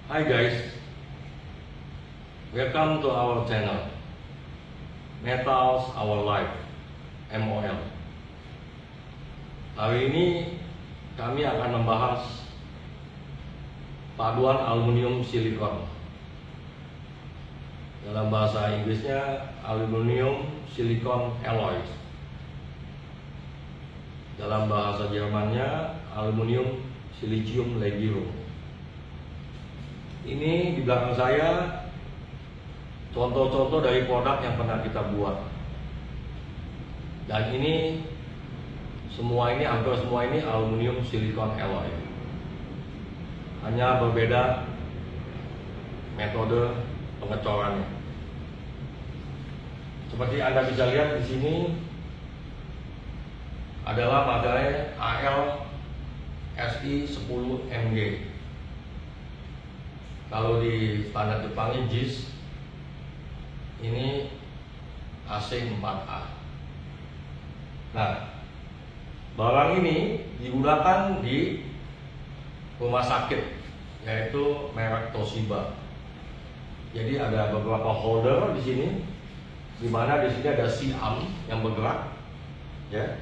Hi guys, welcome to our channel Metals Our Life MOL. Hari ini kami akan membahas paduan aluminium silikon. Dalam bahasa Inggrisnya aluminium silikon alloy. Dalam bahasa Jermannya aluminium silicium legierung. Ini di belakang saya contoh-contoh dari produk yang pernah kita buat. Dan ini hampir semua ini aluminium silikon alloy. Hanya berbeda metode pengecorannya. Seperti Anda bisa lihat di sini adalah materai AL SI 10 MG. Kalau di standar Jepangnya JIS, ini AC 4A. Nah, barang ini digunakan di rumah sakit, yaitu merek Toshiba. Jadi ada beberapa holder di sini, di mana di sini ada siam yang bergerak, ya,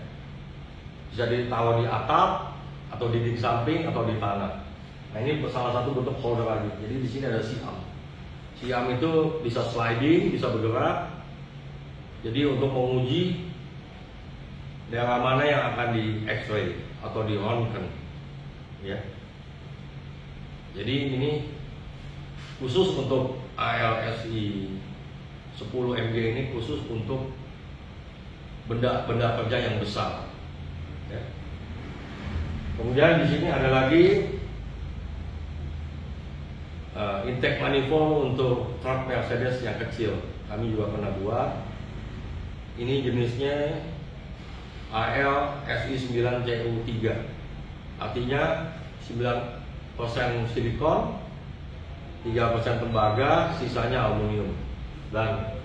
bisa ditaruh di atap atau di dinding samping atau di tanah. Nah, ini salah satu bentuk holder lagi. Jadi di sini ada siam. Siam itu bisa sliding, bisa bergerak. Jadi untuk menguji daerah mana yang akan di X-ray atau di Röntgen, ya. Jadi ini khusus untuk ALSI 10 MG ini khusus untuk benda kerja yang besar. Ya. Kemudian di sini ada lagi intake manifold untuk truk Mercedes yang kecil. Kami juga pernah buat. Ini jenisnya AL SI 9 CU3. Artinya 9% silikon, 3% tembaga, sisanya aluminium. Dan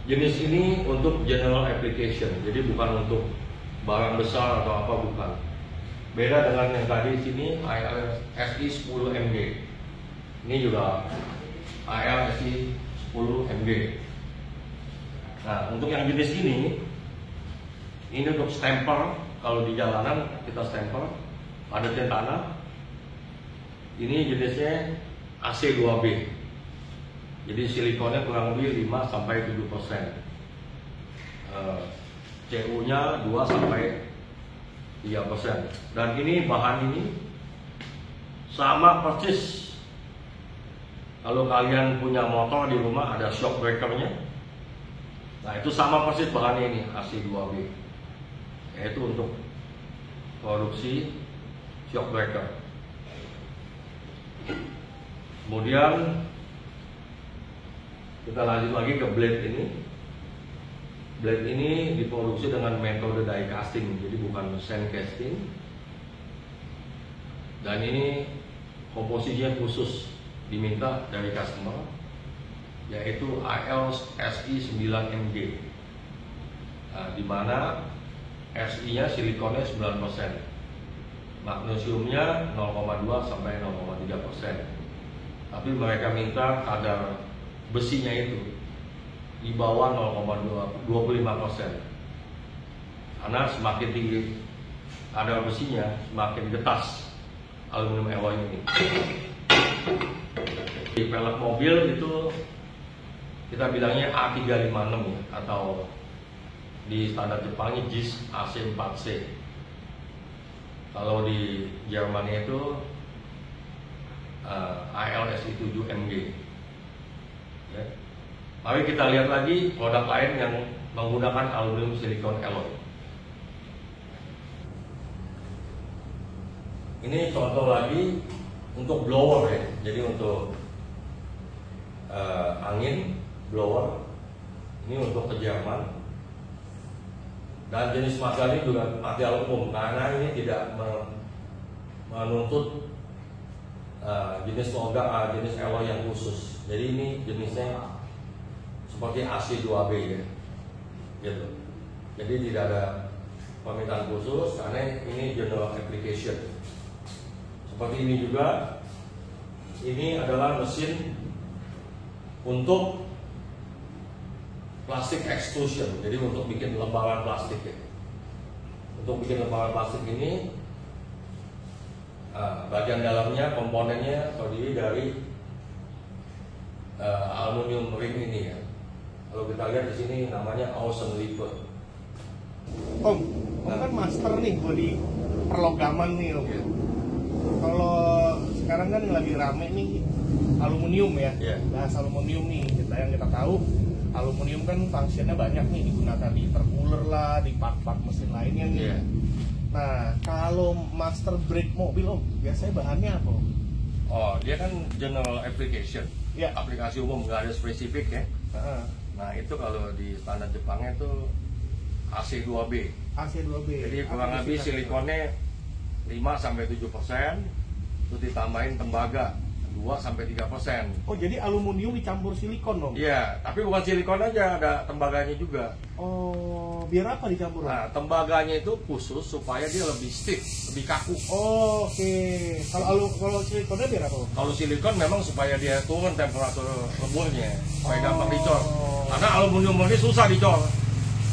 jenis ini untuk general application, jadi bukan untuk barang besar atau apa, bukan. Beda dengan yang tadi di sini AL SI 10 MG. Ini juga AL SI 10 MG. Nah, untuk yang jenis ini untuk stempel. Kalau di jalanan kita stempel padatin tanah. Ini jenisnya AC2B. Jadi silikonnya kurang lebih 5-7%. CU-nya 2-3%. Dan ini bahan ini sama persis. Kalau kalian punya motor di rumah ada shock breakernya. Nah, itu sama persis bahannya ini AC2B. Yaitu untuk produksi shock breaker. Kemudian kita lanjut lagi ke blade ini. Blade ini diproduksi dengan metode die casting, jadi bukan sand casting. Dan ini komposisinya khusus diminta dari customer, yaitu AL SI 9 MG. Nah, di mana SI-nya silikonnya 9%, magnesiumnya 0,2-0,3%. Tapi mereka minta kadar besinya itu di bawah 0,25%. Karena semakin tinggi kadar besinya, semakin getas aluminium alloy ini. Di pelek mobil itu kita bilangnya A356 ya, atau di standar Jepangnya JIS AC4C. Kalau di Jerman itu ALSI 7 MG. Ya. Mari kita lihat lagi produk lain yang menggunakan aluminium silikon alloy. Ini contoh lagi untuk blower ya. Jadi untuk angin blower ini untuk ke Jerman. Dan jenis material ini juga material umum karena ini tidak menuntut jenis logam, jenis alloy yang khusus. Jadi ini jenisnya seperti AC2B ya, gitu. Jadi tidak ada permintaan khusus karena ini general application. Seperti ini juga ini adalah mesin untuk plastik extrusion, jadi untuk bikin lembaran plastik ya. Untuk bikin lembaran plastik ini bagian dalamnya, komponennya terdiri dari aluminium ring ini ya. Kalau kita lihat di sini namanya Außenlippe. Om kan master nih di perlogaman nih Om. Yeah. Kalau sekarang kan lagi rame nih aluminium ya, Yeah. bahas aluminium nih. Yang kita tahu aluminium kan fungsinya banyak nih, digunakan di intercooler lah, di part-part mesin lainnya nih. Yeah. Nah, kalau master brake mobil Om, biasanya bahannya apa Om? Oh, dia kan general application, Ya. aplikasi umum, nggak ada spesifik ya. Nah itu kalau di standar Jepangnya itu AC2B. AC2B. Jadi kurang lebih silikonnya 5-7%, terus ditambahin tembaga 2-3%. Oh, jadi aluminium dicampur silikon dong? Iya, tapi bukan silikon aja, ada tembaganya juga. Oh, biar apa dicampur? Nah, tembaganya itu khusus supaya dia lebih stiff, lebih kaku. Oh, oke. Kalau silikonnya biar apa? Kalau silikon memang supaya dia turun temperatur leburnya, supaya gampang dicor. Oh. Karena aluminium ini susah dicor.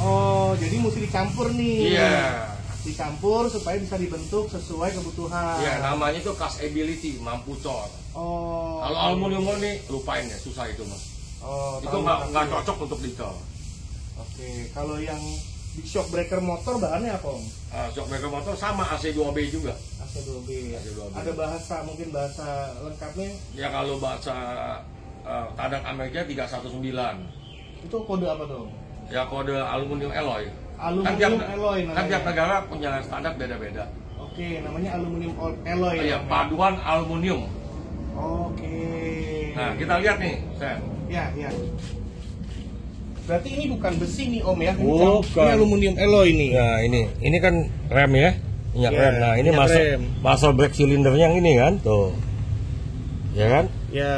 Oh, jadi mesti dicampur nih. Iya. Dicampur supaya bisa dibentuk sesuai kebutuhan. Iya, namanya itu castability, mampu cor. Oh. Kalau aluminium ini lupain ya, susah itu mas. Oh, Itu nggak cocok untuk dicor. Oke, kalau yang di shock breaker motor bahannya apa Om? Shock breaker motor sama AC2B juga. AC2B. AC2B. Ada mungkin bahasa lengkapnya? Ya kalau bahasa kadang Amerika 319. Itu kode apa tuh? Ya kode aluminium alloy. Aluminium alloy namanya. Kan tiap negara punya standar beda-beda. Oke, namanya aluminium alloy. Ya, paduan aluminium. Oke. Nah, kita lihat nih, Sen. Ya. Berarti ini bukan besi nih Om ya? Bukan. Ini aluminium alloy nih. Nah, ini kan rem ya. Minyak Ya, rem. Nah, ini minyak rem. masuk brake cylindernya yang ini kan, tuh. Ya kan? Ya.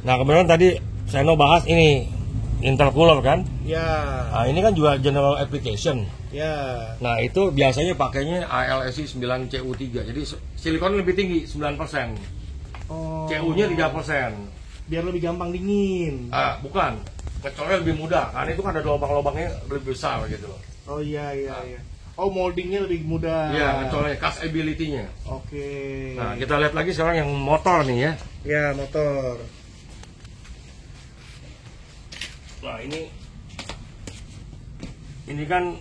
Nah, kemudian tadi Seno bahas ini intercooler kan? Ya. Nah, ini kan juga general application. Ya. Nah, itu biasanya pakainya ALSI 9CU3. Jadi silikon lebih tinggi 9%. Oh. CU-nya 3%. Biar lebih gampang dingin. Bukan. Ngecornya lebih mudah. Karena itu kan ada lubang-lubangnya lebih besar gitu loh. Oh iya. Oh, moldingnya lebih mudah. Iya, ngecornya castability-nya. Oke. Nah, kita lihat lagi sekarang yang motor nih ya. Ya, motor. Nah, ini kan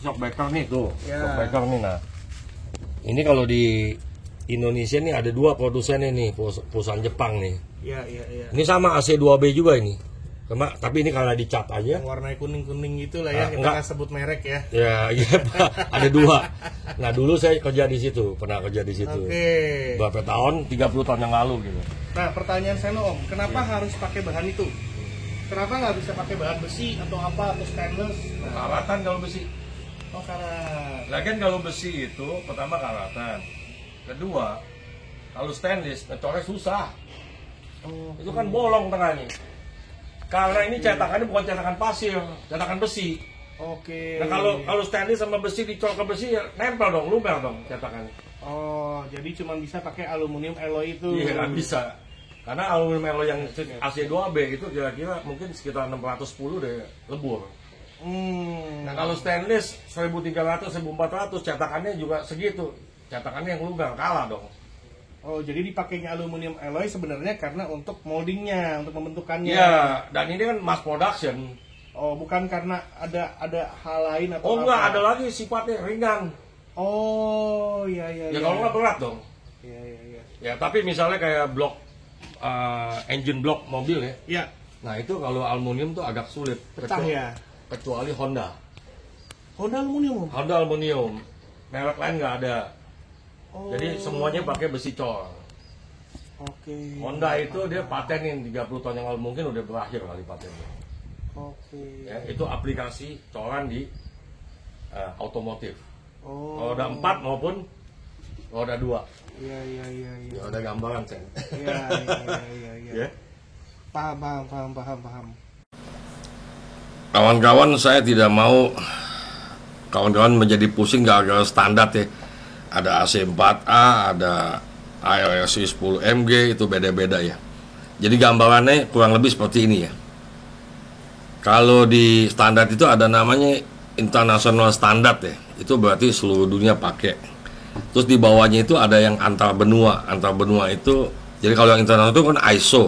shockbreaker nih tuh. Ya. Shockbreaker nih. Nah, ini kalau di Indonesia nih ada 2 produsennya nih, perusahaan Jepang nih. Iya. Ini sama AC2B juga ini. Tapi ini karena dicat aja. Yang warnanya kuning-kuning gitu lah ya, kita enggak. nggak sebut merek ya. Ya, iya Pak. Ada 2. Nah, dulu saya kerja di situ, pernah kerja di situ. Oke. Berapa tahun? 30 tahun yang lalu gitu. Nah, pertanyaan saya Om, kenapa harus pakai bahan itu? Kenapa nggak bisa pakai bahan besi atau apa, atau stainless? Karatan kalau besi. Oh, karat. Lagian kalau besi itu pertama karatan. Kedua, kalau stainless ngecornya susah. Oh, Itu kan bolong tengahnya. Karena ini cetakannya bukan cetakan pasir, cetakan besi. Oke. Nah, kalau stainless sama besi dicor ke besi ya nempel dong, lumer dong cetakannya. Oh, jadi cuma bisa pakai aluminium alloy itu. Iya, nggak bisa. Karena aluminium alloy yang AC2B itu kira-kira mungkin sekitar 610 deh lebur. Nah, kalau stainless 1300, 1400 cetakannya juga segitu. Cetakannya yang lumer, kalah dong. Oh, jadi dipakainya aluminium alloy sebenarnya karena untuk moldingnya, untuk pembentukannya. Iya, dan ini kan mass production. Oh, bukan karena ada hal lain atau Oh apa? enggak, ada lagi sifatnya ringan. Oh, iya. Ya kalau nggak berat dong. Iya. Ya, tapi misalnya kayak blok engine block mobil ya. Iya. Nah, itu kalau aluminium tuh agak sulit. Pecah ya. Kecuali Honda. Honda aluminium. Honda aluminium. Merek lain nggak ada. Oh. Jadi semuanya pakai besi cor. Oke. Honda itu dia patenin 30 tahun yang lalu, mungkin udah berakhir kali patennya. Oke. Ya, itu aplikasi coran di otomotif. Oh. Roda 4 maupun roda 2. Iya. Ya ada gambaran, Sen. Iya. Ya. Paham. Kawan-kawan, saya tidak mau kawan-kawan menjadi pusing gara-gara standar ya. Ada AC4A, ada ALSI 10 MG itu beda-beda ya. Jadi gambarannya kurang lebih seperti ini ya. Kalau di standar itu ada namanya international standard ya. Itu berarti seluruh dunia pakai. Terus di bawahnya itu ada yang antar benua. Antar benua itu, jadi kalau yang internasional itu kan ISO.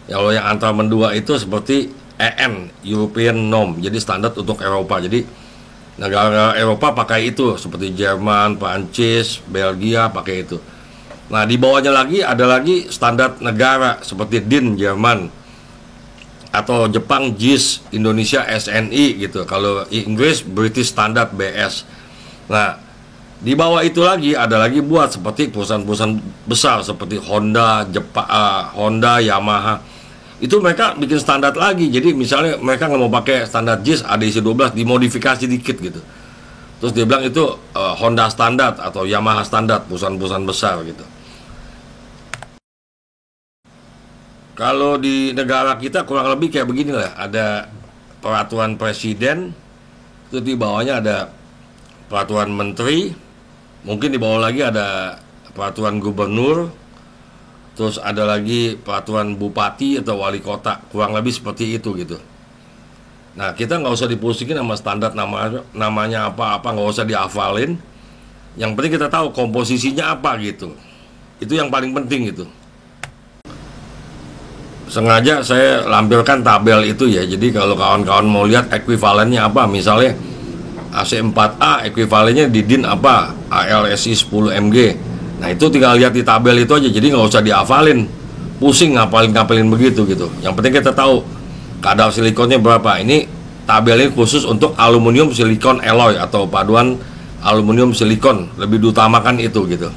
Kalau yang antar benua itu seperti EN, European Norm. Jadi standar untuk Eropa. Jadi negara Eropa pakai itu, seperti Jerman, Prancis, Belgia pakai itu. Nah, di bawahnya lagi ada lagi standar negara seperti DIN Jerman, atau Jepang JIS, Indonesia SNI gitu. Kalau Inggris British Standard BS. Nah, di bawah itu lagi ada lagi buat seperti perusahaan-perusahaan besar seperti Honda, Honda, Yamaha. Itu mereka bikin standar lagi. Jadi misalnya mereka nggak mau pakai standar JIS ADC 12, dimodifikasi dikit gitu. Terus dia bilang itu Honda standar atau Yamaha standar, perusahaan-perusahaan besar gitu. Kalau di negara kita kurang lebih kayak beginilah, ada peraturan presiden, itu di bawahnya ada peraturan menteri, mungkin di bawah lagi ada peraturan gubernur, terus ada lagi peraturan bupati atau wali kota, kurang lebih seperti itu gitu. Nah, kita nggak usah dipusingin sama standar namanya apa-apa, nggak usah dihafalin. Yang penting kita tahu komposisinya apa gitu. Itu yang paling penting gitu. Sengaja saya lampirkan tabel itu ya. Jadi kalau kawan-kawan mau lihat ekuivalennya apa, misalnya AC4A ekuivalennya di DIN apa, ALSI 10 MG. Nah, itu tinggal lihat di tabel itu aja. Jadi nggak usah dihafalin, pusing ngapalin begitu gitu. Yang penting kita tahu kadar silikonnya berapa. Ini tabel ini khusus untuk aluminium silikon alloy atau paduan aluminium silikon, lebih diutamakan itu gitu.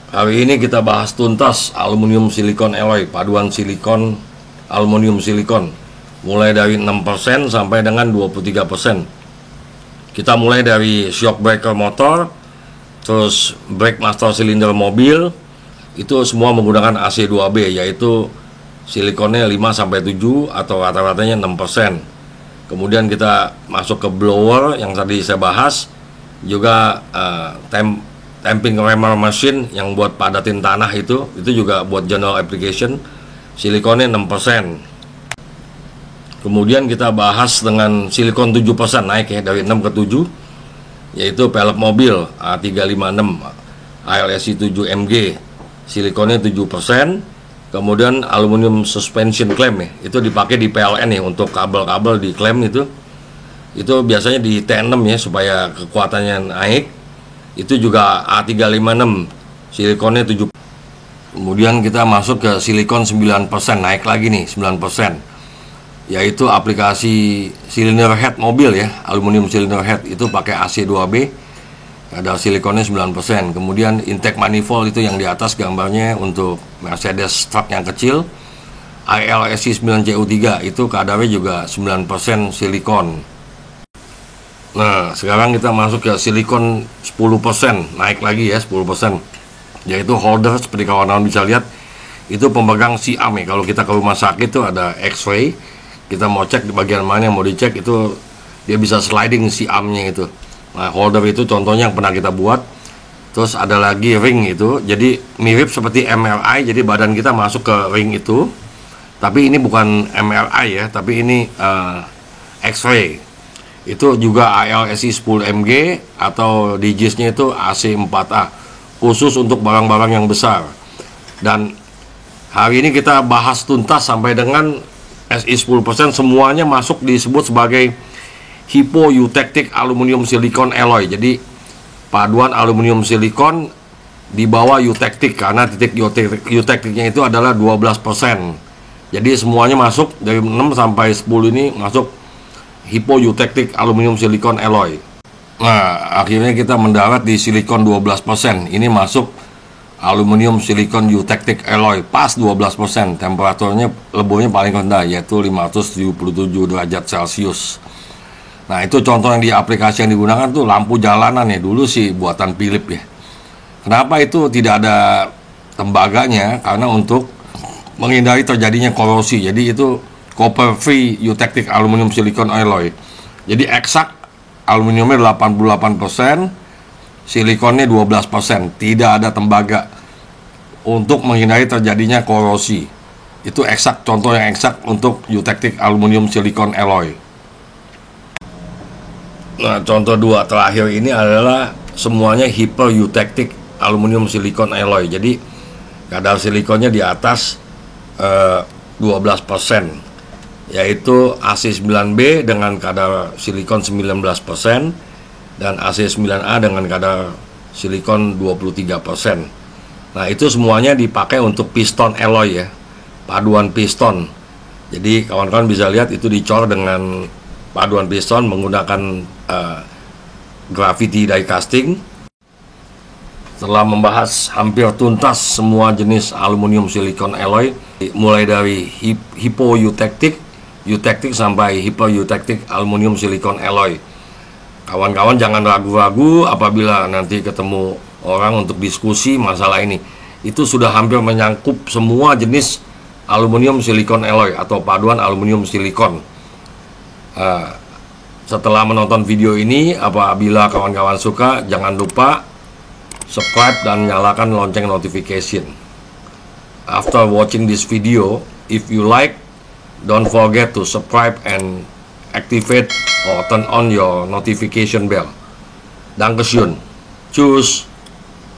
Hari ini kita bahas tuntas aluminium silikon alloy, paduan silikon aluminium silikon, mulai dari 6% sampai dengan 23%. Kita mulai dari shock breaker motor, terus brake master silinder mobil, itu semua menggunakan AC2B, yaitu silikonnya 5-7 atau rata-ratanya 6%. Kemudian kita masuk ke blower yang tadi saya bahas, juga tamping reamer machine yang buat padatin tanah itu juga buat general application, silikonnya 6%. Kemudian kita bahas dengan silikon 7% naik ya dari 6 ke 7, yaitu pelek mobil A356 ALSI 7 MG, silikonnya 7%. Kemudian aluminium suspension clamp ya, itu dipakai di PLN ya untuk kabel-kabel di clamp itu biasanya di T6 ya supaya kekuatannya naik. Itu juga A356 silikonnya 7. Kemudian kita masuk ke silikon 9%, naik lagi nih 9%, yaitu aplikasi silinder head mobil ya, aluminium cylinder head itu pakai AC2B, ada silikonnya 9%. Kemudian intake manifold itu yang di atas gambarnya untuk Mercedes truck yang kecil, ALSI 9CU3 itu kadarnya juga 9% silikon. Nah, sekarang kita masuk ke silikon 10%, naik lagi ya 10%, yaitu holder seperti kawan-kawan bisa lihat, itu pemegang siam ya. Kalau kita ke rumah sakit itu ada X-ray, kita mau cek di bagian mana yang mau dicek, itu dia bisa sliding siamnya itu. Nah, holder itu contohnya yang pernah kita buat. Terus ada lagi ring itu, jadi mirip seperti MRI, jadi badan kita masuk ke ring itu, tapi ini bukan MRI ya, tapi ini X-ray. Itu juga ALSI 10 MG atau di JIS-nya itu AC4A, khusus untuk barang-barang yang besar. Dan hari ini kita bahas tuntas sampai dengan SI 10%, semuanya masuk disebut sebagai Hypo Eutectic Aluminium Silicon Alloy. Jadi paduan aluminium silikon di bawah eutectic, karena titik eutecticnya itu adalah 12%. Jadi semuanya masuk dari 6 sampai 10 ini masuk Hypo Eutectic Aluminium Silicon Alloy. Nah, akhirnya kita mendarat di silikon 12%. Ini masuk aluminium silikon eutectic alloy, pas 12%. Temperaturnya leburnya paling rendah, yaitu 577 derajat Celcius. Nah, itu contoh yang di aplikasi yang digunakan tuh lampu jalanan ya, dulu sih buatan Philips ya. Kenapa itu tidak ada tembaganya? Karena untuk menghindari terjadinya korosi. Jadi itu copper free eutectic aluminium silicon alloy. Jadi eksak aluminiumnya 88%, silikonnya 12%, tidak ada tembaga untuk menghindari terjadinya korosi. Itu eksak, contoh yang eksak untuk eutectic aluminium silicon alloy. Nah, contoh 2 terakhir ini adalah semuanya hyper eutectic aluminium silicon alloy. Jadi kadar silikonnya di atas 12%, yaitu AC9B dengan kadar silikon 19% dan AC9A dengan kadar silikon 23%. Nah, itu semuanya dipakai untuk piston alloy ya, paduan piston. Jadi kawan-kawan bisa lihat itu dicor dengan paduan piston menggunakan gravity die casting. Setelah membahas hampir tuntas semua jenis aluminium silicon alloy, mulai dari hypoeutectic, eutectic sampai hypereutectic aluminium silicon alloy. Kawan-kawan jangan ragu-ragu apabila nanti ketemu orang untuk diskusi masalah ini. Itu sudah hampir menyangkup semua jenis aluminium silicon alloy atau paduan aluminium silikon. Setelah menonton video ini, apabila kawan-kawan suka, jangan lupa subscribe dan nyalakan lonceng notification. After watching this video, if you like, don't forget to subscribe and activate or turn on your notification bell. Dankeschön. Tschüss.